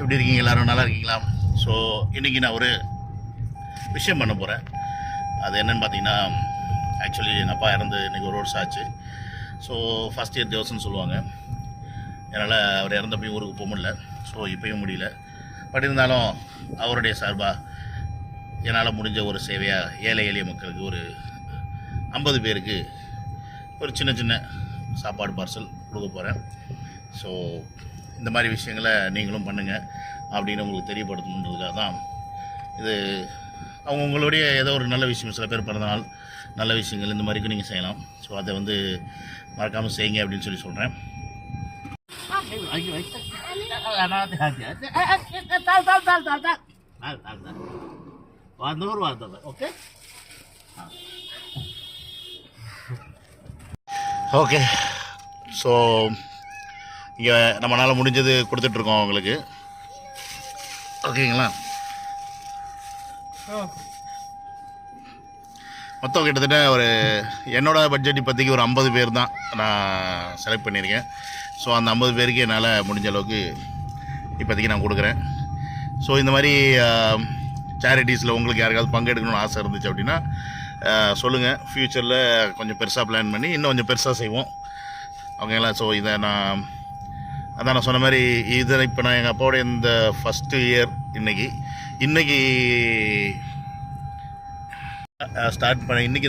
எப்படி இருக்கீங்க? எல்லோரும் நல்லா இருக்கீங்களா? ஸோ இன்றைக்கி நான் ஒரு விஷயம் பண்ண போகிறேன். அது என்னென்னு பார்த்தீங்கன்னா, ஆக்சுவலி எங்கள் அப்பா இறந்து இன்றைக்கி ஒரு வருஷம் ஆச்சு. ஸோ ஃபஸ்ட் இயர் தேவசன்னு சொல்லுவாங்க. என்னால் அவர் இறந்தப்பையும் ஊருக்கு போக முடியல. ஸோ இப்போயும் முடியல. பட் இருந்தாலும் அவருடைய சார்பாக என்னால் முடிஞ்ச ஒரு சேவையாக ஏழை எளிய மக்களுக்கு ஒரு 50 பேருக்கு ஒரு சின்ன சின்ன சாப்பாடு பார்சல் கொடுக்க போகிறேன். ஸோ இந்த மாதிரி விஷயங்களை நீங்களும் பண்ணுங்கள் அப்படின்னு உங்களுக்கு தெரியப்படுத்தணுன்றதுக்காக தான் இது. அவங்களுடைய ஏதோ ஒரு நல்ல விஷயம், சில பேர் பிறந்தநாள் நல்ல விஷயங்கள் இந்த மாதிரிக்கு நீங்கள் செய்யலாம். ஸோ அதை வந்து மறக்காமல் செய்யுங்க அப்படின்னு சொல்கிறேன். Okay okay. ஸோ இங்கே நம்மளால் முடிஞ்சது கொடுத்துட்ருக்கோம் அவங்களுக்கு. ஓகேங்களா? மொத்தம் கிட்டத்தட்ட ஒரு என்னோடய பட்ஜெட் இப்போதைக்கு ஒரு 50 பேர் தான் நான் செலக்ட் பண்ணியிருக்கேன். ஸோ அந்த 50 பேருக்கு என்னால் முடிஞ்ச அளவுக்கு இப்போதைக்கு நான் கொடுக்குறேன். ஸோ இந்த மாதிரி சேரிட்டிஸில் உங்களுக்கு யாருக்காவது பங்கெடுக்கணும்னு ஆசை இருந்துச்சு அப்படின்னா சொல்லுங்கள். ஃப்யூச்சரில் கொஞ்சம் பெருசாக பிளான் பண்ணி இன்னும் கொஞ்சம் பெருசாக செய்வோம். ஓகேங்களா? ஸோ இதை நான் சொன்ன மாதிரி இதை இப்போ நான் எங்கள் அப்பாவோட இந்த ஃபஸ்ட்டு இயர் இன்றைக்கி இன்றைக்கி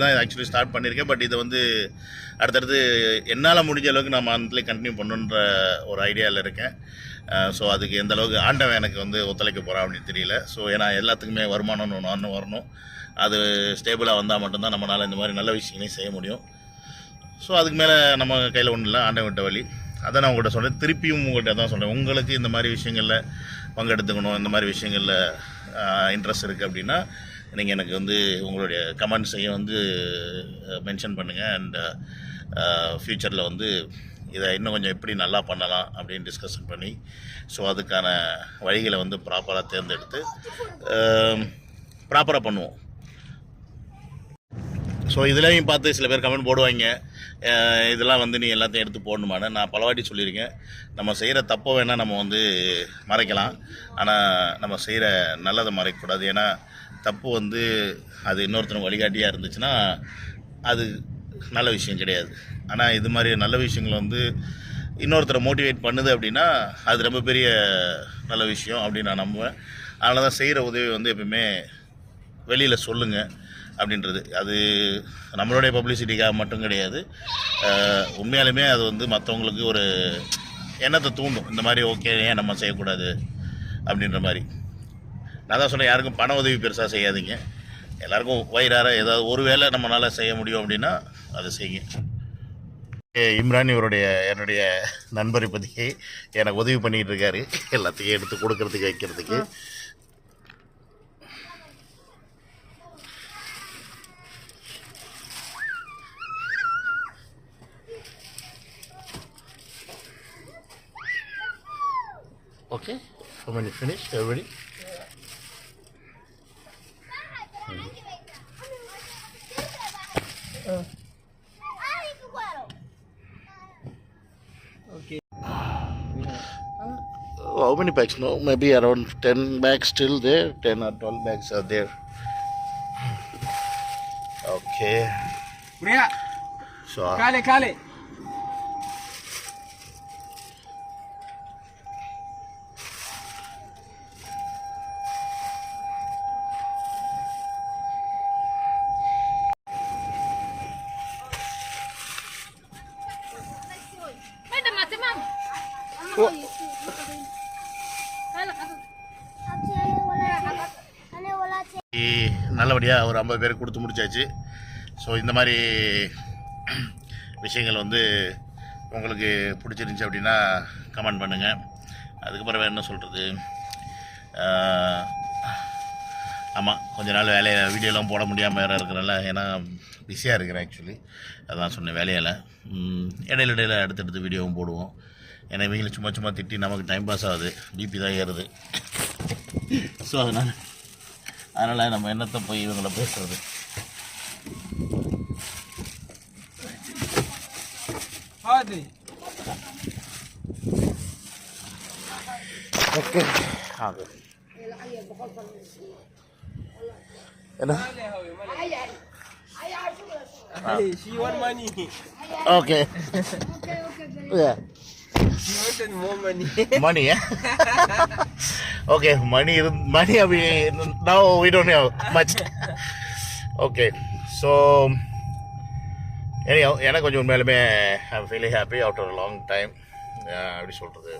தான் ஆக்சுவலி ஸ்டார்ட் பண்ணியிருக்கேன். பட் இதை வந்து அடுத்தடுத்து என்னால் முடிஞ்ச அளவுக்கு நான் மந்த்லி கண்டினியூ பண்ணுன்ற ஒரு ஐடியாவில் இருக்கேன். ஸோ அதுக்கு எந்த அளவுக்கு ஆண்டவன் எனக்கு வந்து ஒத்துழைக்க போகிறான் அப்படின்னு தெரியல. ஸோ ஏன்னா எல்லாத்துக்குமே வருமானம்னு ஒன்று வரணும். அது ஸ்டேபிளாக வந்தால் மட்டும்தான் நம்மளால் இந்த மாதிரி நல்ல விஷயங்களையும் செய்ய முடியும். ஸோ அதுக்கு மேலே நம்ம கையில் ஒன்றும் இல்லை, ஆண்டவன் விட்ட வழி. அதை நான் உங்கள்கிட்ட சொல்கிறேன். திருப்பியும் உங்கள்கிட்ட தான் சொல்கிறேன், உங்களுக்கு இந்த மாதிரி விஷயங்களில் பங்கெடுத்துக்கணும், இந்த மாதிரி விஷயங்களில் இன்ட்ரெஸ்ட் இருக்குது அப்படின்னா நீங்கள் எனக்கு வந்து உங்களுடைய கமெண்ட்ஸையும் வந்து மென்ஷன் பண்ணுங்கள். அண்ட் ஃப்யூச்சரில் வந்து இதை இன்னும் கொஞ்சம் எப்படி நல்லா பண்ணலாம் அப்படின்னு டிஸ்கஷன் பண்ணி ஸோ அதுக்கான வழிகளை வந்து ப்ராப்பராக தேர்ந்தெடுத்து ப்ராப்பராக பண்ணுவோம். ஸோ இதுலேயும் பார்த்து சில பேர் கமெண்ட் போடுவாங்க, இதெல்லாம் வந்து நீ எல்லாத்தையும் எடுத்து போடணுமான்னு. நான் பலவாட்டி சொல்லியிருக்கேன், நம்ம செய்கிற தப்பை வேணால் நம்ம வந்து மறைக்கலாம், ஆனால் நம்ம செய்கிற நல்லதை மறைக்கக்கூடாது. ஏன்னா தப்பு வந்து அது இன்னொருத்தனுக்கு வழிகாட்டியாக இருந்துச்சுன்னா அது நல்ல விஷயம் கிடையாது. ஆனால் இது மாதிரி நல்ல விஷயங்கள் வந்து இன்னொருத்தரை மோட்டிவேட் பண்ணுது அப்படின்னா அது ரொம்ப பெரிய நல்ல விஷயம் அப்படின்னு நான் நம்புவேன். அதனால தான் செய்கிற உதவி வந்து எப்பவுமே வெளியில் சொல்லுங்கள் அப்படின்றது. அது நம்மளுடைய பப்ளிசிட்டிக்காக மட்டும் கிடையாது, உண்மையாலுமே அது வந்து மற்றவங்களுக்கு ஒரு எண்ணத்தை தூண்டும். இந்த மாதிரி ஓகே, ஏன் நம்ம செய்யக்கூடாது அப்படின்ற மாதிரி. நான் தான் சொன்னேன், யாருக்கும் பண உதவி பெருசாக செய்யாதீங்க. எல்லாருக்கும் வயிறார ஏதாவது ஒரு வேளை நம்மளால் செய்ய முடியும் அப்படின்னா அதை செய்யுங்க. இம்ரான் என்னுடைய நண்பரை பற்றி எனக்கு உதவி பண்ணிகிட்டு இருக்காரு, எல்லாத்தையும் எடுத்து கொடுக்கறதுக்கு வைக்கிறதுக்கு. Okay, so when you finish, everybody. Okay. How many bags? No, maybe around 10 bags still there. 10 or 12 bags are there. Okay. So. Kale. நல்லபடியாக ஒரு 50 பேருக்கு கொடுத்து முடிச்சாச்சு. ஸோ இந்த மாதிரி விஷயங்கள் வந்து உங்களுக்கு பிடிச்சிருந்துச்சி அப்படின்னா கமெண்ட் பண்ணுங்கள். அதுக்கப்புறம் வேறு என்ன சொல்கிறது, ஆமாம் கொஞ்ச நாள் வீடியோலாம் போட முடியாமல் வேறு இருக்கிறனால, ஏன்னா பிஸியாக இருக்கிறேன் ஆக்சுவலி. அதான் சொன்னேன், வேலையில் இடையில அடுத்தடுத்து வீடியோவும் போடுவோம். ஏன்னா இவங்களை சும்மா திட்டி நமக்கு டைம் பாஸ் ஆகுது, பிபி தான் ஏறுது. ஸோ அதனால் நம்ம என்னத்தை போய் இவங்களை பேசுகிறது. ஓகே என்ன She want money. Okay She wanted more money. money okay money we now we don't have much okay so anyhow எனக்கு கொஞ்சம் உண்மையிலுமே I'm feeling happy after a long time எப்படி சொல்கிறது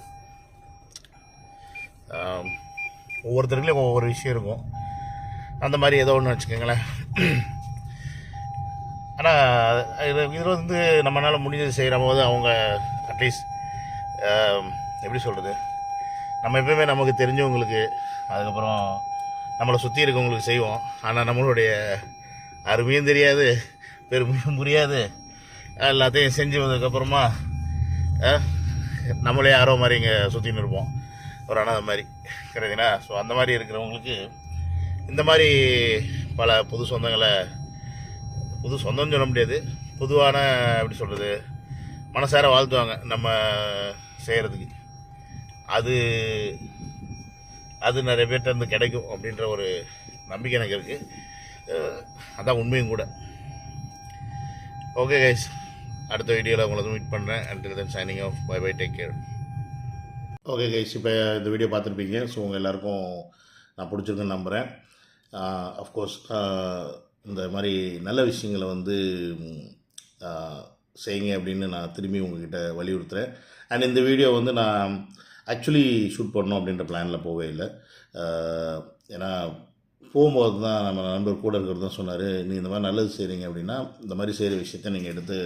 ஒவ்வொருத்தருக்குலையும் ஒவ்வொரு விஷயம் இருக்கும் அந்த மாதிரி ஏதோ ஒன்று வச்சுக்கோங்களேன் ஆனால் இதில் வந்து நம்மளால் முடிஞ்சது செய்கிற போது அவங்க அட்லீஸ்ட் எப்படி சொல்கிறது நம்ம எப்பவுமே நமக்கு தெரிஞ்சவங்களுக்கு அதுக்கப்புறம் நம்மளை சுற்றி இருக்கவங்களுக்கு செய்வோம் ஆனால் நம்மளுடைய அருமையும் தெரியாது பெருமையும் புரியாது எல்லாத்தையும் செஞ்சு வந்ததுக்கப்புறமா நம்மளே யாரோ மாதிரி இங்கே சுற்றின்னு இருப்போம் ஒரு அனாதை மாதிரி கிடையாதுங்களா. ஸோ அந்த மாதிரி இருக்கிறவங்களுக்கு இந்த மாதிரி பல புது சொந்தம்னு சொல்ல முடியாது, பொதுவான எப்படி சொல்கிறது மனசார வாழ்த்துவாங்க நம்ம செய்கிறதுக்கு. அது நிறைய பேர்கிட்ட இருந்து கிடைக்கும் அப்படின்ற ஒரு நம்பிக்கை எனக்கு இருக்குது. அதான் உண்மையும் கூட. ஓகே கைஸ், அடுத்த வீடியோவில் உங்களை மீட் பண்ணுறேன். Until then signing off. Bye bye, take care. Okay guys, இப்போ இந்த வீடியோ பார்த்துருப்பீங்க. ஸோ உங்கள் எல்லாேருக்கும் நான் பிடிச்சிருக்குன்னு நம்புகிறேன். அஃப்கோர்ஸ் இந்த மாதிரி நல்ல விஷயங்களை வந்து செய்யுங்க அப்படின்னு நான் திரும்பி உங்ககிட்ட வலியுறுத்துகிறேன். அண்ட் இந்த வீடியோ வந்து நான் ஆக்சுவலி ஷூட் பண்ணணும் அப்படின்ற பிளானில் போகவே இல்லை. ஏன்னா போகும்போது தான் நம்ம நண்பர் கூட இருக்கிறது தான் சொன்னார், நீ இந்த மாதிரி நல்லது செய்கிறீங்க அப்படின்னா இந்த மாதிரி செய்கிற விஷயத்த நீங்கள் எடுத்து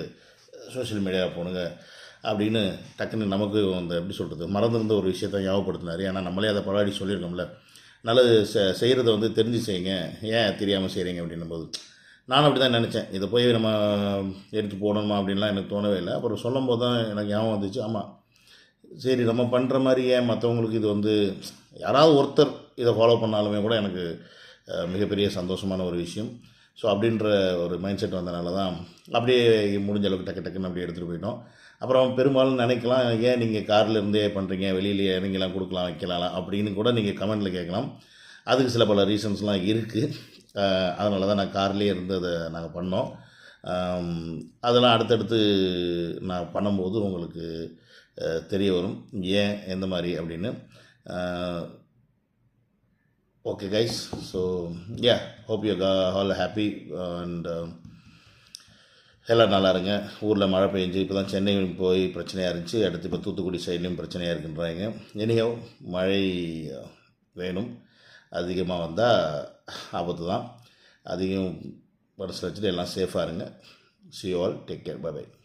சோஷியல் மீடியாவில் போடுங்க அப்படின்னு டக்குன்னு நமக்கு அந்த எப்படி சொல்கிறது மறந்துருந்த ஒரு விஷயத்த ஞாபகப்படுத்தினார். ஏன்னா நம்மளே அதை பரவாடி சொல்லியிருக்கோம்ல, நல்லது செய்கிறத வந்து தெரிஞ்சு செய்யுங்க, ஏன் தெரியாமல் செய்கிறீங்க அப்படின்னும் போது நானும் அப்படி தான் நினச்சேன். இதை போய் நம்ம எடுத்து போடணுமா அப்படின்லாம் எனக்கு தோணவே இல்லை. அப்புறம் சொல்லும் போது தான் எனக்கு ஞாபகம் வந்துச்சு, ஆமாம் சரி நம்ம பண்ணுற மாதிரி ஏன் மற்றவங்களுக்கு இது வந்து யாராவது ஒருத்தர் இதை ஃபாலோ பண்ணாலுமே கூட எனக்கு மிகப்பெரிய சந்தோஷமான ஒரு விஷயம். ஸோ அப்படின்ற ஒரு மைண்ட் செட் வந்தனால தான் அப்படியே முடிஞ்ச அளவுக்கு டக்குன்னு அப்படியே எடுத்துகிட்டு போயிட்டோம். அப்புறம் பெரும்பாலும் நினைக்கலாம், ஏன் நீங்கள் காரில் இருந்தே பண்ணுறீங்க, வெளியிலேயே இறங்கிலாம் கொடுக்கலாம் வைக்கலாம் அப்படின்னு கூட நீங்கள் கமெண்டில் கேட்கலாம். அதுக்கு சில பல ரீசன்ஸ்லாம் இருக்குது. அதனால தான் நான் கார்லேயே இருந்து அதை நாங்கள் பண்ணோம். அதெல்லாம் அடுத்தடுத்து நான் பண்ணும்போது உங்களுக்கு தெரிய வரும் ஏன் எந்த மாதிரி அப்படின்னு. Okay guys, so yeah, hope you all happy and எல்லாம் நல்லா இருங்க. ஊரில் மழை பெஞ்சு இப்போ தான் சென்னை போய் பிரச்சனையாக இருந்துச்சு, அடுத்து இப்போ தூத்துக்குடி சைட்லேயும் பிரச்சனையாக இருக்குன்றாங்க. எனிஹவ் மழை வேணும், அதிகமாக வந்தால் ஆபத்து தான். அதிகம் மனசில் வச்சுட்டு எல்லாம் சேஃபாக இருங்க. See you all, take care, bye bye.